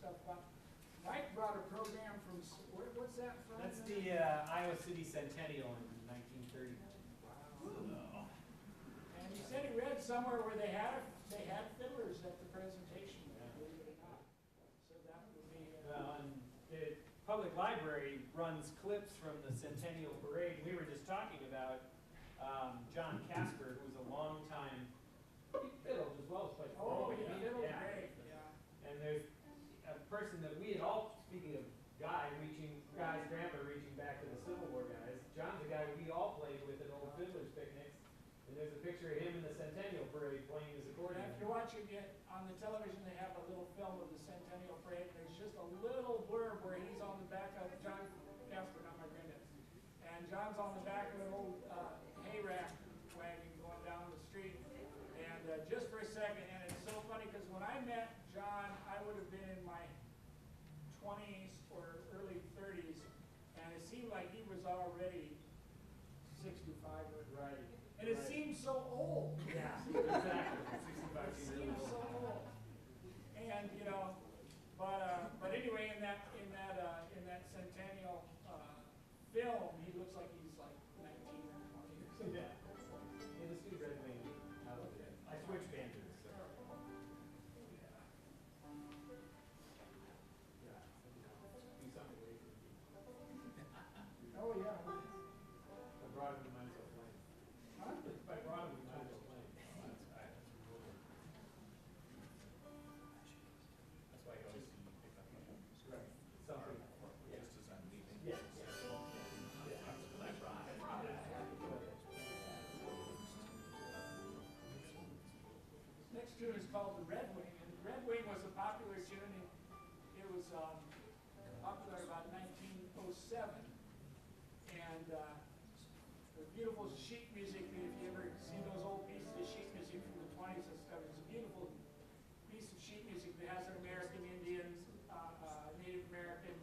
stuff about. Mike brought a program from, what's that from? That's the Iowa City Centennial in 1930. Wow. And he said he read somewhere where they had fiddlers at the presentation, believe it or not. So that would be. Well, and the public library runs clips from the Centennial Parade. We were just talking about John Casper, who's a long time, he fiddled as well as played. Oh, yeah, fiddled yeah. great, yeah. And there's a person that we had all, speaking of guys, grandpa reaching back to the Civil War guys, John's a guy we all played with at old fiddlers picnics. And there's a picture of him in the Centennial Parade playing his accordion. If you're watching it on the television, they have a little film of the Centennial Parade. There's just a little blurb where he's on the back of John Casper, not my granddad. And John's on the back of an old hay rack wagon going down the street. And just for a second, and it's so funny because when I met John, I would have been in my 20s or early 30s, and it seemed like he was already 65 or Right. and it seemed so old. Yeah, exactly. 65 It seems so old. And but anyway, in that Centennial film, he looks like he's like 19 or 20 or something. Yeah. Yeah, this dude Red Wing. I switched banjos. So. Yeah. Do something away from me. Oh yeah. I brought him to my own plane. Huh? I brought him to my own plane. That's why I always see you pick up my phone. Right. Something. Yeah. Just as I'm leaving. Yeah. Next tune is called The Red Wing, and The Red Wing was a popular tune. It was popular about 1907, and the beautiful sheet music. If you ever see those old pieces of sheet music from the 20s and stuff, it's a beautiful piece of sheet music that has an American Indian, Native American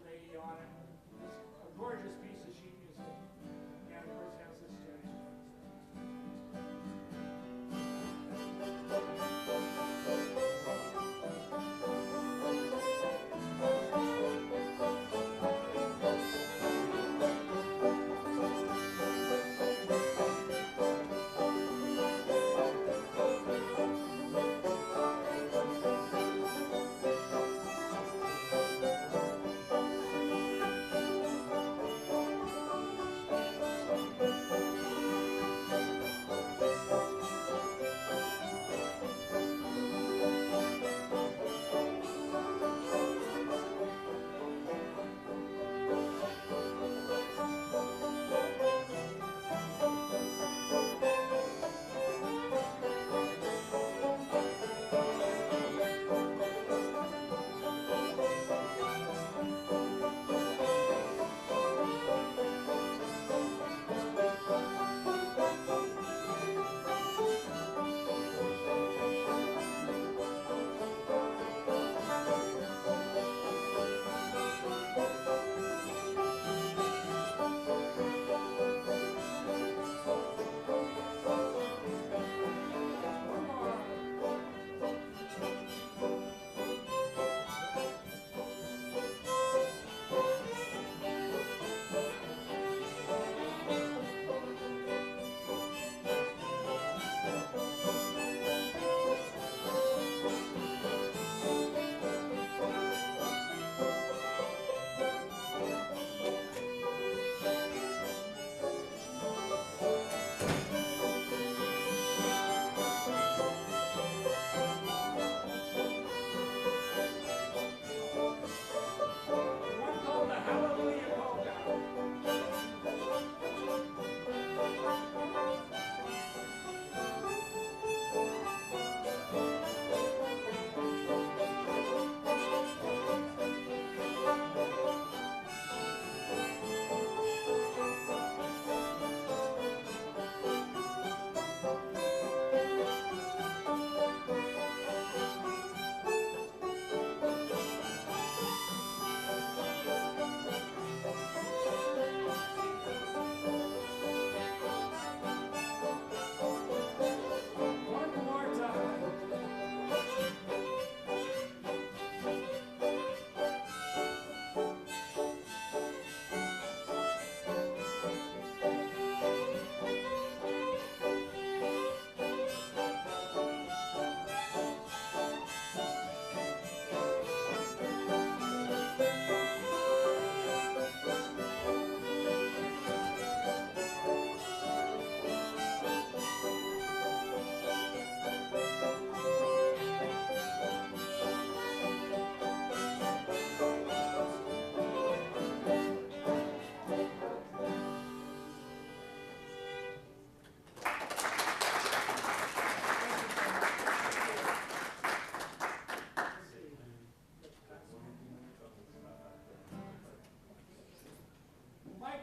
lady on it. It's a gorgeous piece of sheet music, and of course has this tune.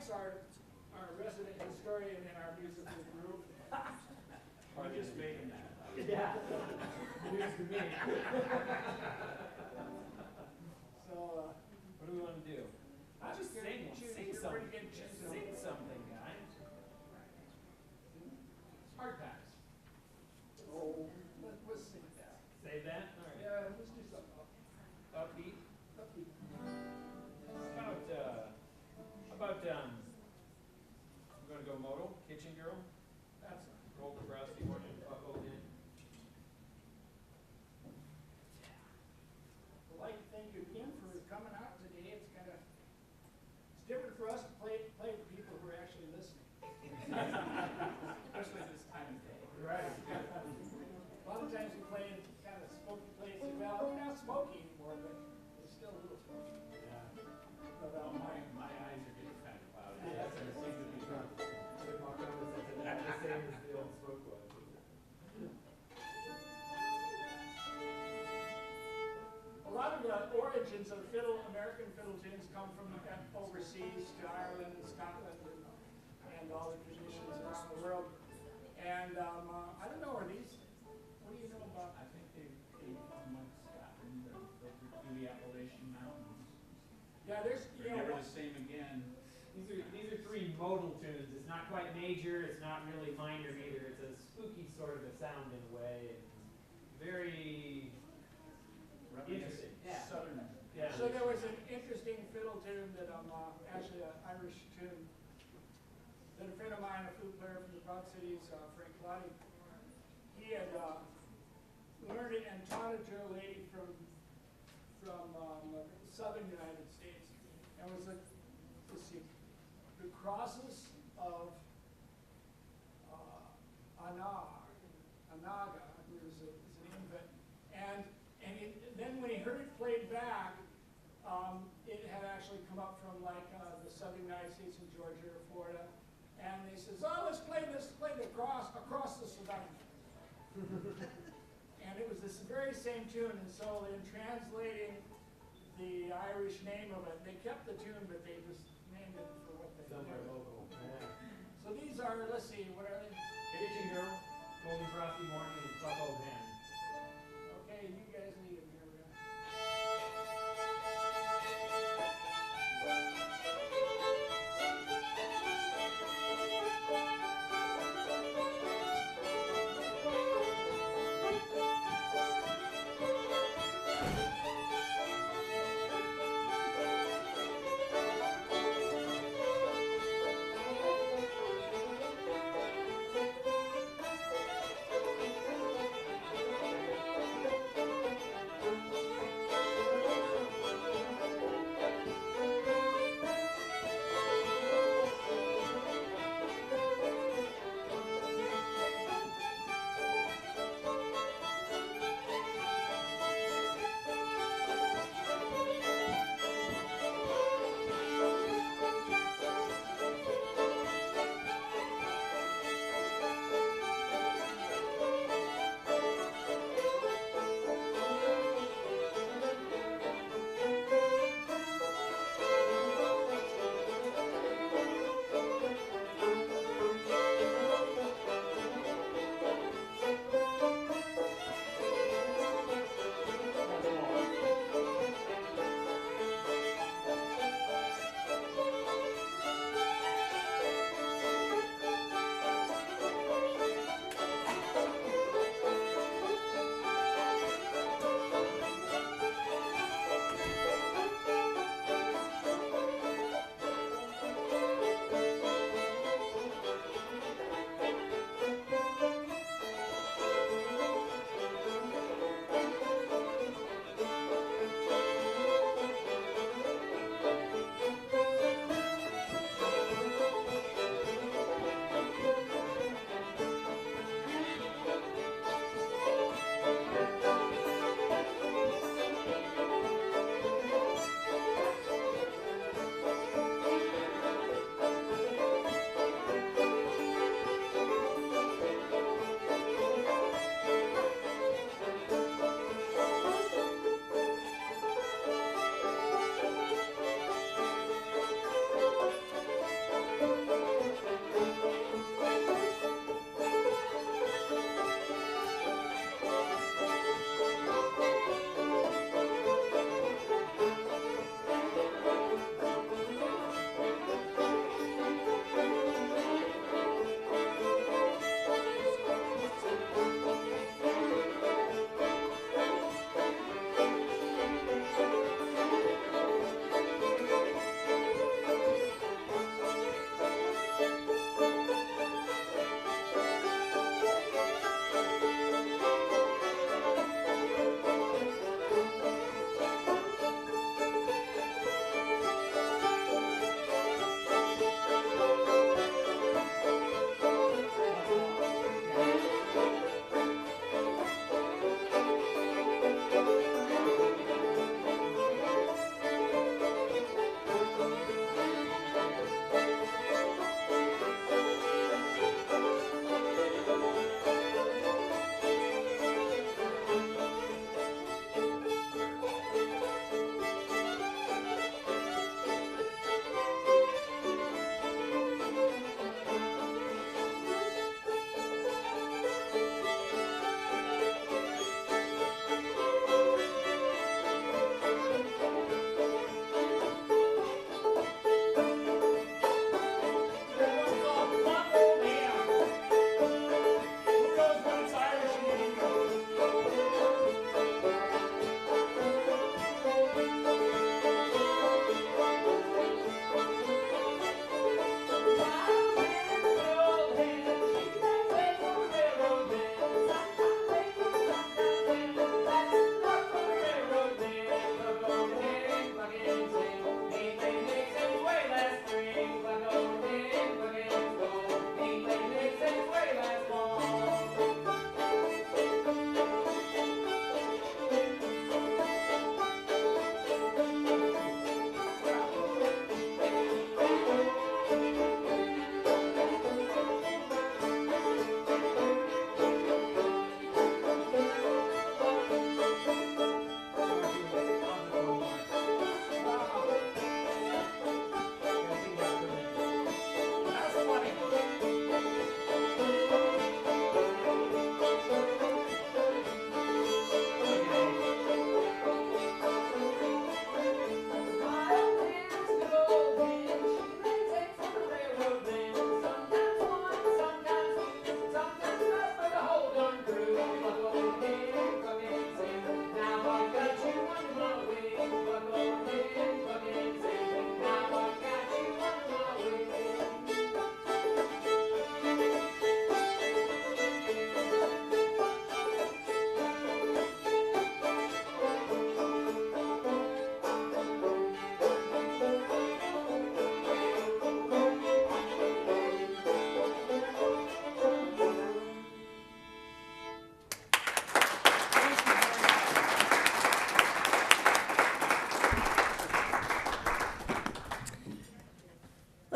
Mike's our resident historian in our musical group. I just made him that. Yeah. News to me. So, What do we want to do? Just sing, sing you're something. pretty good choosing. Sing something, guys. Hard times. Oh, let's sing that. Save that? All right. Yeah, let's do something Upbeat. upbeat. How about, we're gonna go modal, kitchen girl, That's roll the frosty morning, buckle in. I'd like to thank you again for coming out today. It's kind of, it's different for us to play for people who are actually listening. Especially this time of day. Right. A lot of times we play in kind of smoky places. Well, we're not smoky anymore, but it's still a little smoky. Yeah. But, Well, my eyes are getting kind of cloudy. Yeah, That's what it seems to be wrong. The mock up is not the same as the old smoke was. a lot of the origins of fiddle, American fiddle tunes come from overseas to Ireland and Scotland and all the traditions around the world. And I don't know, what do you know about? I think they came from like Scotland, through the Appalachian Mountains. Yeah, there's, They're never the same again. These are three modal tunes. It's not quite major, it's not really minor either. It's a spooky sort of a sound in a way. And very interesting. Yeah. Southern. Yeah. So there was an interesting fiddle tune that actually an Irish tune that a friend of mine, a flute player from the Quad Cities, Frank Lottie, he had learned it and taught it to a lady from southern United States, and was like, let's see, the crosses of Anaga, who is an infant, and then when he heard it played back, it had actually come up from like the southern United States in Georgia or Florida, and he says, "Oh, let's play the cross across the Savannah." And it was this very same tune, and so in translating the Irish name of it, they kept the tune, but they just named it for what they Somewhere did. local. Yeah. So these are, let's see, what are they? Kitchen girl, cold and frosty morning, and buckled hen. Okay, you guys lead them here.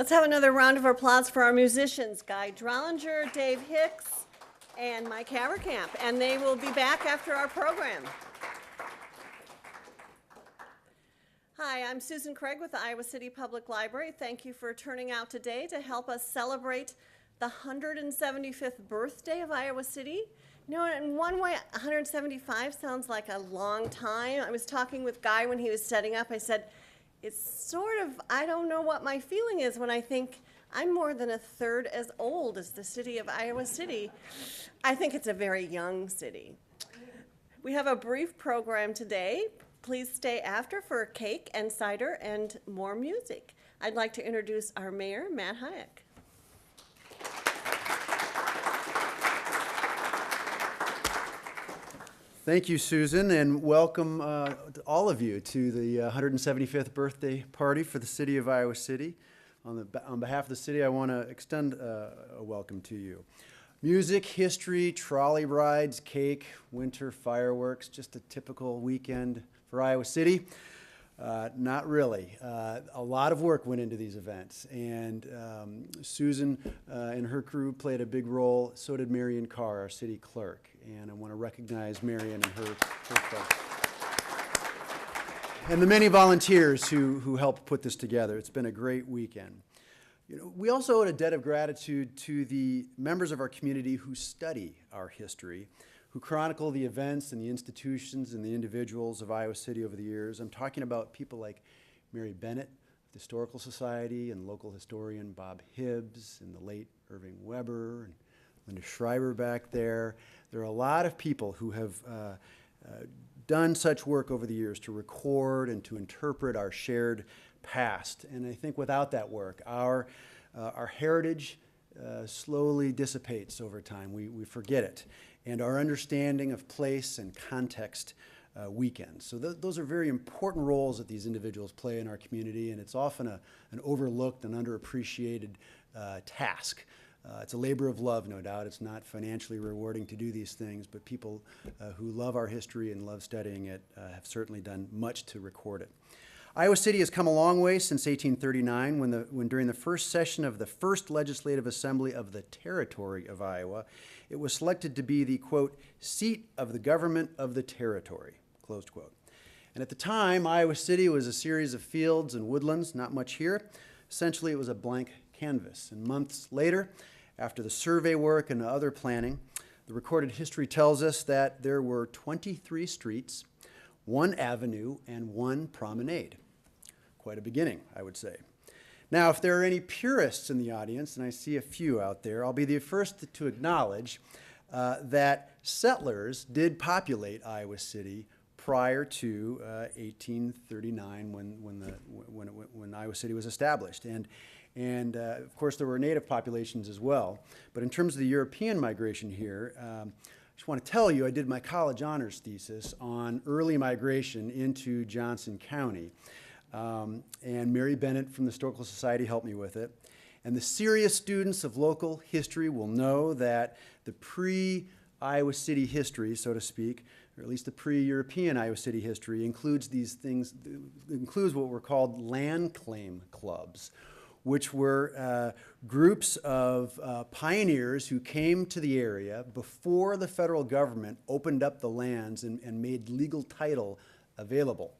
Let's have another round of applause for our musicians, Guy Drollinger, Dave Hicks, and Mike Haverkamp. And they will be back after our program. Hi, I'm Susan Craig with the Iowa City Public Library. Thank you for turning out today to help us celebrate the 175th birthday of Iowa City. You know, in one way, 175 sounds like a long time. I was talking with Guy when he was setting up. I said, it's sort of, I don't know what my feeling is when I think I'm more than a third as old as the city of Iowa City. I think it's a very young city. We have a brief program today. Please stay after for cake and cider and more music. I'd like to introduce our mayor, Matt Hayek. Thank you, Susan, and welcome to all of you to the 175th birthday party for the city of Iowa City. On behalf of the city, I want to extend a welcome to you. Music, history, trolley rides, cake, winter fireworks, just a typical weekend for Iowa City. Not really. A lot of work went into these events, and Susan and her crew played a big role. So did Marion Carr, our city clerk, and I want to recognize Marion and her folks. And the many volunteers who helped put this together. It's been a great weekend. You know, we also owe a debt of gratitude to the members of our community who study our history, who chronicle the events and the institutions and the individuals of Iowa City over the years. I'm talking about people like Mary Bennett, the Historical Society, and local historian Bob Hibbs, and the late Irving Weber, and Linda Schreiber back there. There are a lot of people who have done such work over the years to record and to interpret our shared past. And I think without that work, our heritage slowly dissipates over time. We forget it. And our understanding of place and context weakens. So those are very important roles that these individuals play in our community, and it's often an overlooked and underappreciated task. It's a labor of love, no doubt. It's not financially rewarding to do these things, but people who love our history and love studying it have certainly done much to record it. Iowa City has come a long way since 1839, when during the first session of the first Legislative Assembly of the Territory of Iowa, it was selected to be the, quote, seat of the government of the territory, closed quote. And at the time, Iowa City was a series of fields and woodlands, not much here. Essentially, it was a blank canvas. And months later, after the survey work and other planning, the recorded history tells us that there were 23 streets, 1 avenue, and 1 promenade. Quite a beginning, I would say. Now, if there are any purists in the audience, and I see a few out there, I'll be the first to acknowledge that settlers did populate Iowa City prior to 1839 when Iowa City was established. And of course, there were native populations as well. But in terms of the European migration here, I just want to tell you, I did my college honors thesis on early migration into Johnson County. And Mary Bennett from the Historical Society helped me with it. And the serious students of local history will know that the pre-Iowa City history, so to speak, or at least the pre-European Iowa City history, includes these things, includes what were called land claim clubs, which were groups of pioneers who came to the area before the federal government opened up the lands and made legal title available.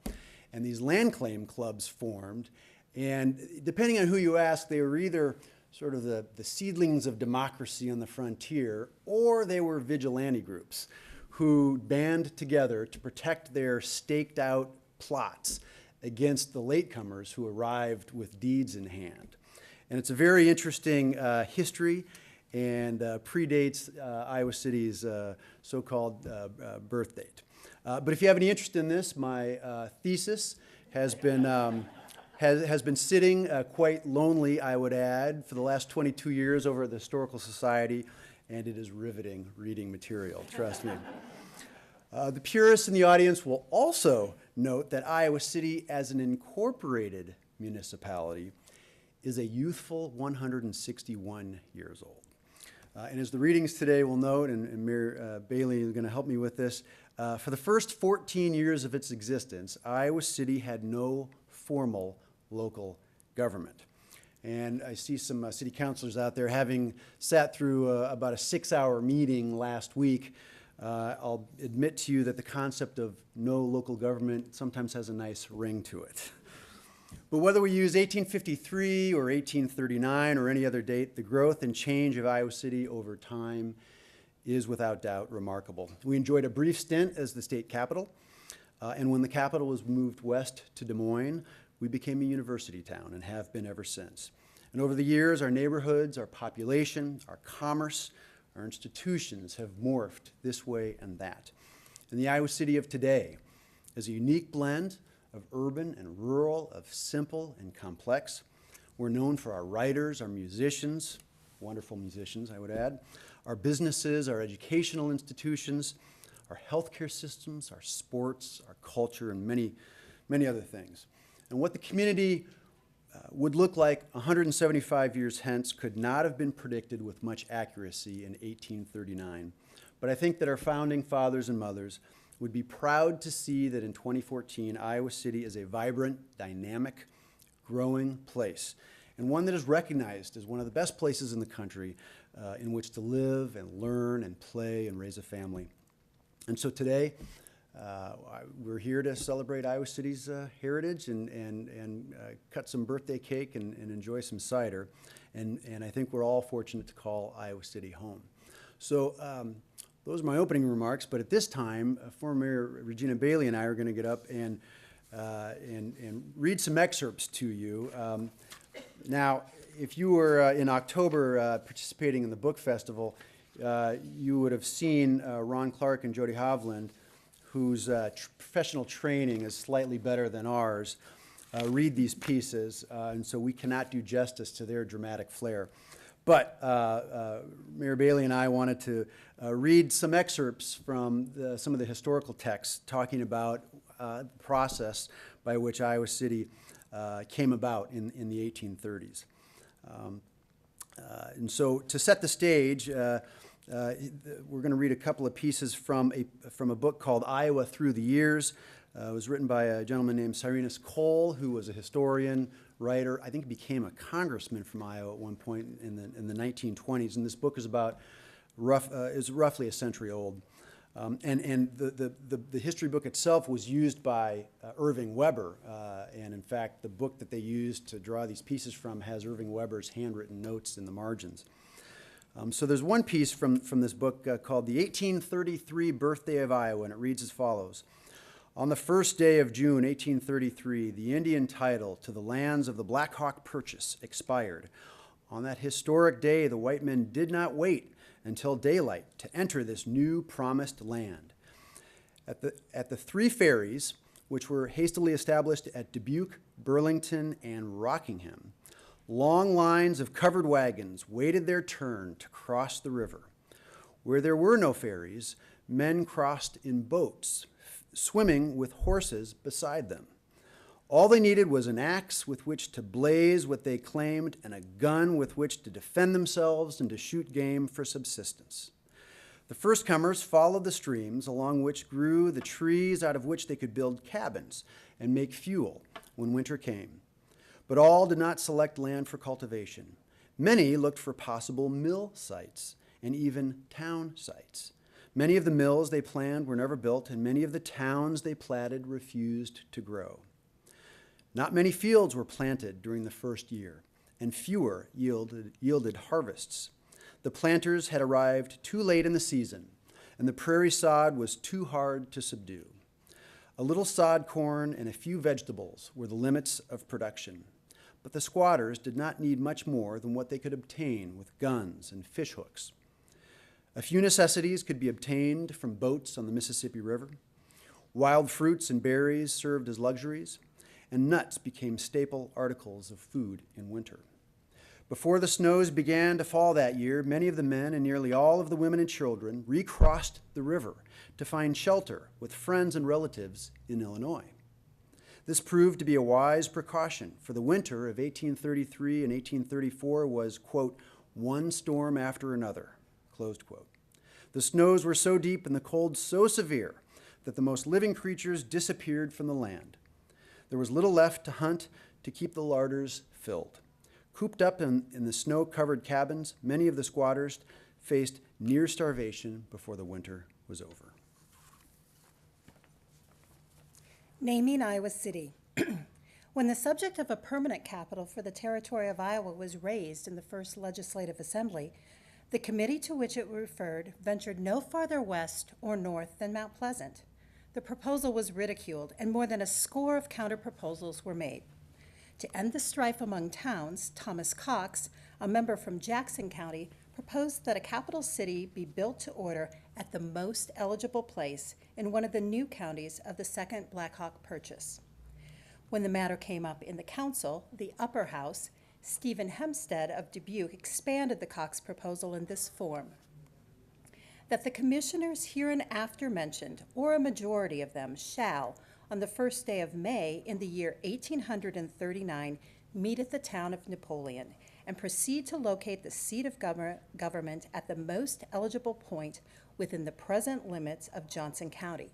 And these land claim clubs formed, and depending on who you ask, they were either sort of the seedlings of democracy on the frontier, or they were vigilante groups who band together to protect their staked out plots against the latecomers who arrived with deeds in hand. And it's a very interesting history, and predates Iowa City's so-called birth date. But if you have any interest in this, my thesis has been sitting quite lonely, I would add, for the last 22 years over at the Historical Society, and it is riveting reading material, trust me. The purists in the audience will also note that Iowa City, as an incorporated municipality, is a youthful 161 years old. And as the readings today will note, and Mayor Bailey is going to help me with this, for the first 14 years of its existence, Iowa City had no formal local government. And I see some city councilors out there having sat through about a 6-hour meeting last week. I'll admit to you that the concept of no local government sometimes has a nice ring to it. But whether we use 1853 or 1839 or any other date, the growth and change of Iowa City over time is without doubt remarkable. We enjoyed a brief stint as the state capital, and when the capital was moved west to Des Moines, we became a university town and have been ever since. And over the years, our neighborhoods, our population, our commerce, our institutions have morphed this way and that. And the Iowa City of today is a unique blend of urban and rural, of simple and complex. We're known for our writers, our musicians, wonderful musicians, I would add, our businesses, our educational institutions, our healthcare systems, our sports, our culture, and many, many other things. And what the community would look like 175 years hence could not have been predicted with much accuracy in 1839. But I think that our founding fathers and mothers would be proud to see that in 2014, Iowa City is a vibrant, dynamic, growing place, and one that is recognized as one of the best places in the country in which to live and learn and play and raise a family. And so today, we're here to celebrate Iowa City's heritage and cut some birthday cake and enjoy some cider. And I think we're all fortunate to call Iowa City home. So those are my opening remarks, but at this time, former Mayor Regina Bailey and I are going to get up and read some excerpts to you. Now, if you were in October participating in the book festival, you would have seen Ron Clark and Jody Hovland, whose professional training is slightly better than ours, read these pieces, and so we cannot do justice to their dramatic flair. But Mayor Bailey and I wanted to read some excerpts from some of the historical texts talking about the process by which Iowa City came about in the 1830s. And so to set the stage, we're going to read a couple of pieces from a book called Iowa Through the Years. It was written by a gentleman named Cyrenus Cole, who was a historian, writer. I think he became a congressman from Iowa at one point in the 1920s. And this book is is roughly a century old. And the history book itself was used by Irving Weber. And in fact, the book that they used to draw these pieces from has Irving Weber's handwritten notes in the margins. So there's one piece from this book called The 1833 Birthday of Iowa, and it reads as follows. On the first day of June, 1833, the Indian title to the lands of the Black Hawk Purchase expired. On that historic day, the white men did not wait until daylight to enter this new promised land. At the three ferries, which were hastily established at Dubuque, Burlington, and Rockingham, long lines of covered wagons waited their turn to cross the river. Where there were no ferries, men crossed in boats, swimming with horses beside them. All they needed was an axe with which to blaze what they claimed and a gun with which to defend themselves and to shoot game for subsistence. The first comers followed the streams along which grew the trees out of which they could build cabins and make fuel when winter came. But all did not select land for cultivation. Many looked for possible mill sites and even town sites. Many of the mills they planned were never built, and many of the towns they platted refused to grow. Not many fields were planted during the first year, and fewer yielded harvests. The planters had arrived too late in the season, and the prairie sod was too hard to subdue. A little sod corn and a few vegetables were the limits of production, but the squatters did not need much more than what they could obtain with guns and fish hooks. A few necessities could be obtained from boats on the Mississippi River. Wild fruits and berries served as luxuries, and nuts became staple articles of food in winter. Before the snows began to fall that year, many of the men and nearly all of the women and children recrossed the river to find shelter with friends and relatives in Illinois. This proved to be a wise precaution, for the winter of 1833 and 1834 was, quote, one storm after another, closed quote. The snows were so deep and the cold so severe that the most living creatures disappeared from the land. There was little left to hunt to keep the larders filled. Cooped up in the snow-covered cabins, many of the squatters faced near starvation before the winter was over. Naming Iowa City. When the subject of a permanent capital for the territory of Iowa was raised in the first Legislative Assembly, the committee to which it referred ventured no farther west or north than Mount Pleasant. The proposal was ridiculed, and more than a score of counter-proposals were made. To end the strife among towns, Thomas Cox, a member from Jackson County, proposed that a capital city be built to order at the most eligible place in one of the new counties of the Second Black Hawk Purchase. When the matter came up in the council, the upper house, Stephen Hempstead of Dubuque expanded the Cox proposal in this form: that the commissioners hereinafter mentioned, or a majority of them, shall, on the first day of May in the year 1839, meet at the town of Napoleon and proceed to locate the seat of government at the most eligible point within the present limits of Johnson County.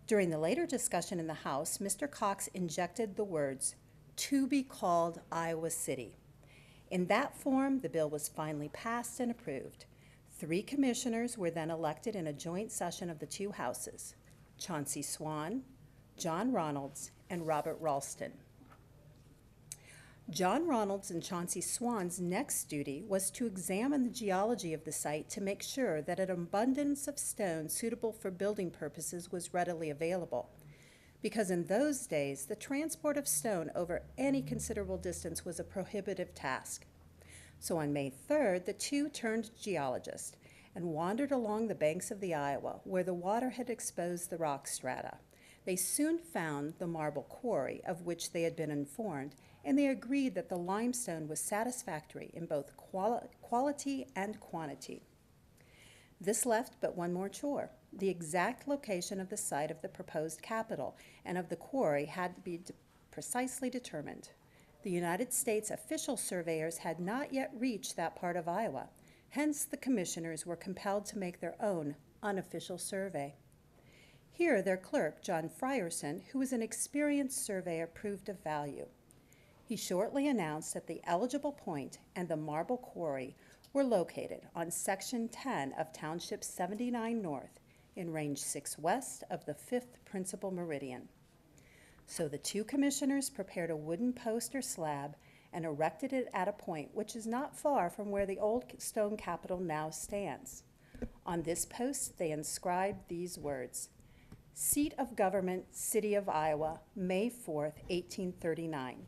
During the later discussion in the House, Mr. Cox injected the words, "to be called Iowa City." In that form, the bill was finally passed and approved. 3 commissioners were then elected in a joint session of the 2 houses: Chauncey Swan, John Ronalds, and Robert Ralston. John Ronalds and Chauncey Swan's next duty was to examine the geology of the site to make sure that an abundance of stone suitable for building purposes was readily available, because in those days the transport of stone over any considerable distance was a prohibitive task. So on May 3rd, the 2 turned geologists and wandered along the banks of the Iowa, where the water had exposed the rock strata. They soon found the marble quarry of which they had been informed, and they agreed that the limestone was satisfactory in both quality and quantity. This left but one more chore. The exact location of the site of the proposed capital and of the quarry had to be precisely determined. The United States official surveyors had not yet reached that part of Iowa. Hence, the commissioners were compelled to make their own unofficial survey. Here, their clerk, John Frierson, who was an experienced surveyor, proved of value. He shortly announced that the eligible point and the marble quarry were located on Section 10 of Township 79 North in Range 6 west of the 5th principal meridian. So the 2 commissioners prepared a wooden post or slab and erected it at a point which is not far from where the old stone capitol now stands. On this post, they inscribed these words: "Seat of Government, City of Iowa, May 4th, 1839.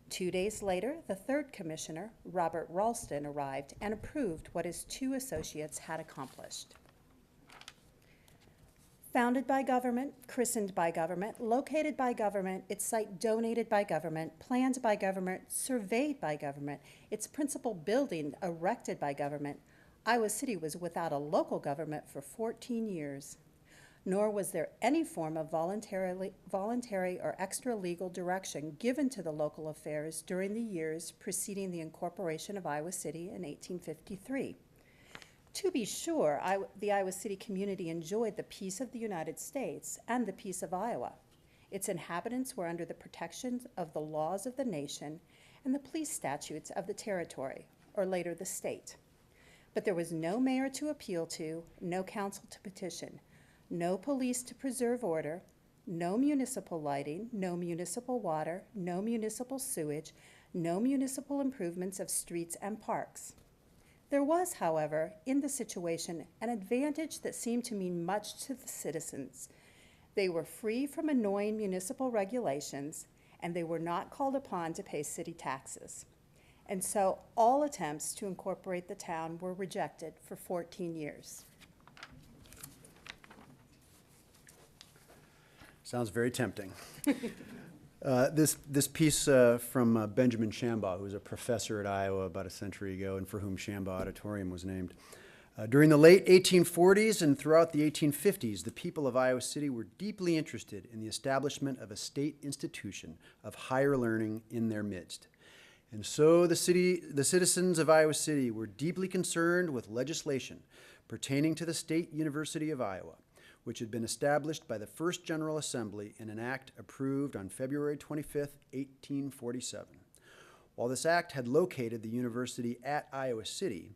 2 days later, the 3rd commissioner, Robert Ralston, arrived and approved what his 2 associates had accomplished. Founded by government, christened by government, located by government, its site donated by government, planned by government, surveyed by government, its principal building erected by government, Iowa City was without a local government for 14 years. Nor was there any form of voluntary or extra-legal direction given to the local affairs during the years preceding the incorporation of Iowa City in 1853. To be sure, the Iowa City community enjoyed the peace of the United States and the peace of Iowa. Its inhabitants were under the protection of the laws of the nation and the police statutes of the territory, or later the state. But there was no mayor to appeal to, no council to petition, no police to preserve order, no municipal lighting, no municipal water, no municipal sewage, no municipal improvements of streets and parks. There was, however, in the situation, an advantage that seemed to mean much to the citizens. They were free from annoying municipal regulations, and they were not called upon to pay city taxes. And so all attempts to incorporate the town were rejected for 14 years. Sounds very tempting. This piece from Benjamin Shambaugh, who was a professor at Iowa about a century ago and for whom Shambaugh Auditorium was named. During the late 1840s and throughout the 1850s, the people of Iowa City were deeply interested in the establishment of a state institution of higher learning in their midst. And so the citizens of Iowa City were deeply concerned with legislation pertaining to the State University of Iowa, which had been established by the First General Assembly in an act approved on February 25, 1847. while this act had located the university at Iowa City,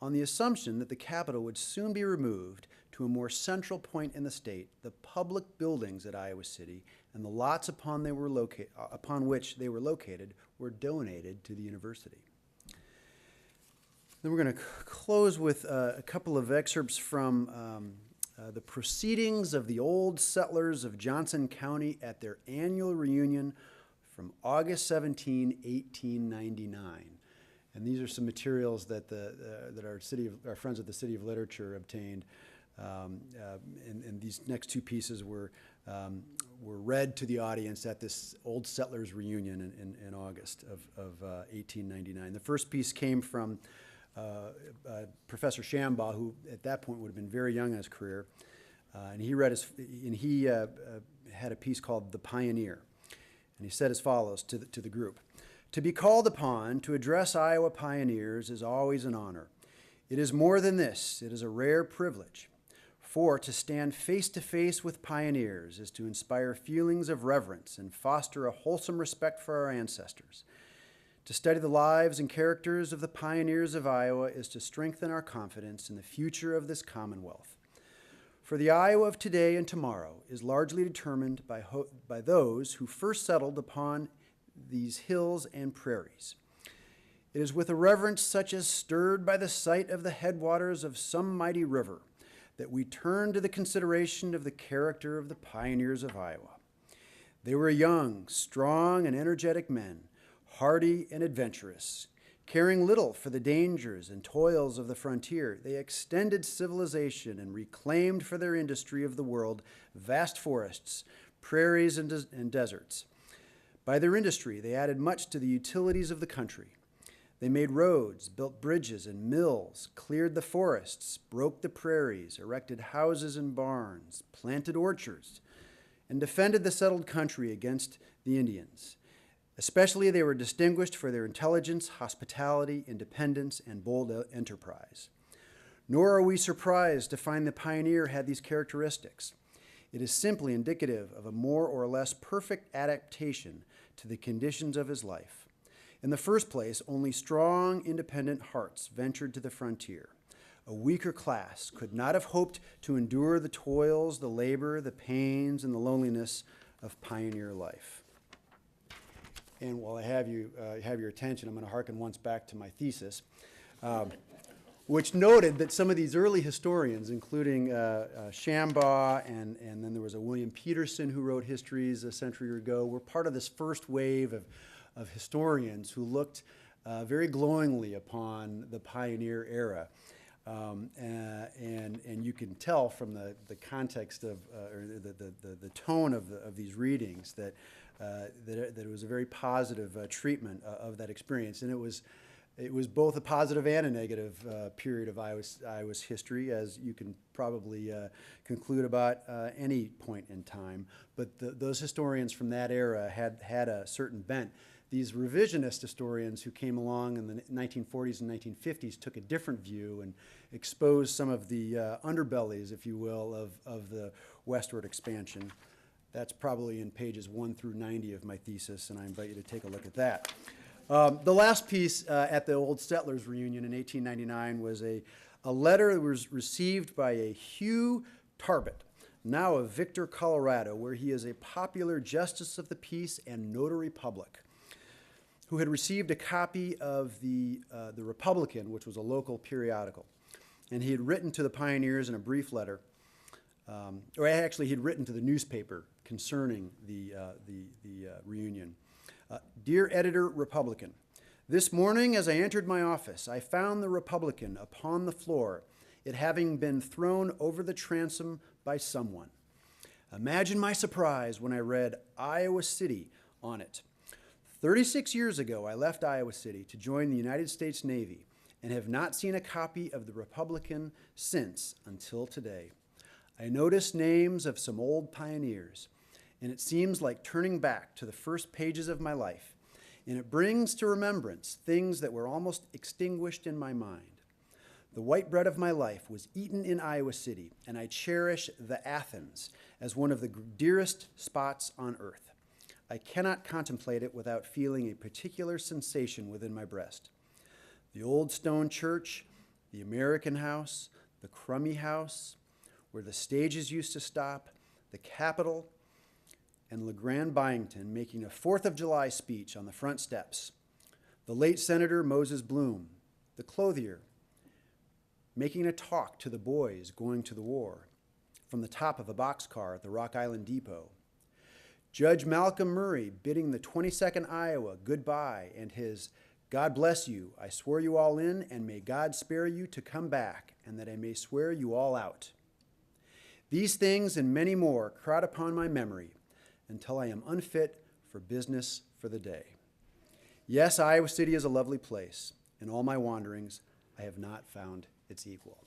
on the assumption that the capital would soon be removed to a more central point in the state, the public buildings at Iowa City and the lots upon which they were located were donated to the university. Then we're going to close with a couple of excerpts from the proceedings of the old settlers of Johnson County at their annual reunion from August 17, 1899. And these are some materials that our friends at the City of Literature obtained. And these next two pieces were read to the audience at this old settlers reunion in August of 1899. The first piece came from Professor Shambaugh, who at that point would have been very young in his career, and he had a piece called "The Pioneer," and he said as follows to the group: "To be called upon to address Iowa pioneers is always an honor. It is more than this; it is a rare privilege. For to stand face to face with pioneers is to inspire feelings of reverence and foster a wholesome respect for our ancestors. To study the lives and characters of the pioneers of Iowa is to strengthen our confidence in the future of this Commonwealth. For the Iowa of today and tomorrow is largely determined by those who first settled upon these hills and prairies. It is with a reverence such as stirred by the sight of the headwaters of some mighty river that we turn to the consideration of the character of the pioneers of Iowa. They were young, strong, and energetic men, hardy and adventurous. Caring little for the dangers and toils of the frontier, they extended civilization and reclaimed for their industry of the world vast forests, prairies, and deserts. By their industry, they added much to the utilities of the country. They made roads, built bridges and mills, cleared the forests, broke the prairies, erected houses and barns, planted orchards, and defended the settled country against the Indians. Especially, they were distinguished for their intelligence, hospitality, independence, and bold enterprise. Nor are we surprised to find the pioneer had these characteristics. It is simply indicative of a more or less perfect adaptation to the conditions of his life. In the first place, only strong, independent hearts ventured to the frontier. A weaker class could not have hoped to endure the toils, the labor, the pains, and the loneliness of pioneer life. And while I have your attention, I'm going to hearken once back to my thesis, which noted that some of these early historians, including Shambaugh, and then there was a William Peterson who wrote histories a century ago, were part of this first wave of historians who looked very glowingly upon the pioneer era. And you can tell from the context of, or the tone of these readings that it was a very positive treatment of that experience. And it was both a positive and a negative period of Iowa's history, as you can probably conclude about any point in time. But those historians from that era had a certain bent. These revisionist historians who came along in the 1940s and 1950s took a different view and exposed some of the underbellies, if you will, of the westward expansion. That's probably in pages 1 through 90 of my thesis, and I invite you to take a look at that. The last piece at the Old Settlers Reunion in 1899 was a letter that was received by a Hugh Tarbett, now of Victor, Colorado, where he is a popular justice of the peace and notary public, who had received a copy of the Republican, which was a local periodical. And he had written to the pioneers in a brief letter, or actually he'd written to the newspaper concerning the reunion. Dear Editor, Republican, this morning as I entered my office, I found the Republican upon the floor, it having been thrown over the transom by someone. Imagine my surprise when I read Iowa City on it. 36 years ago, I left Iowa City to join the United States Navy and have not seen a copy of the Republican since until today. I noticed names of some old pioneers, and it seems like turning back to the first pages of my life, and it brings to remembrance things that were almost extinguished in my mind. The white bread of my life was eaten in Iowa City, and I cherish the Athens as one of the dearest spots on earth. I cannot contemplate it without feeling a particular sensation within my breast. The old stone church, the American house, the Crummy house, where the stages used to stop, the Capitol, and LeGrand Byington making a 4th of July speech on the front steps, the late Senator Moses Bloom, the clothier, making a talk to the boys going to the war from the top of a boxcar at the Rock Island Depot, Judge Malcolm Murray bidding the 22nd Iowa goodbye and his "God bless you, I swear you all in, and may God spare you to come back, and that I may swear you all out." These things and many more crowd upon my memory until I am unfit for business for the day. Yes, Iowa City is a lovely place. In all my wanderings, I have not found its equal.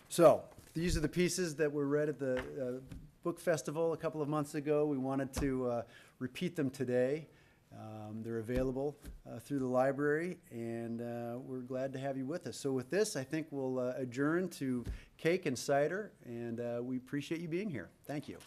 So, these are the pieces that were read at the book festival a couple of months ago. We wanted to repeat them today. They're available through the library, and we're glad to have you with us. So with this, I think we'll adjourn to cake and cider, and we appreciate you being here. Thank you.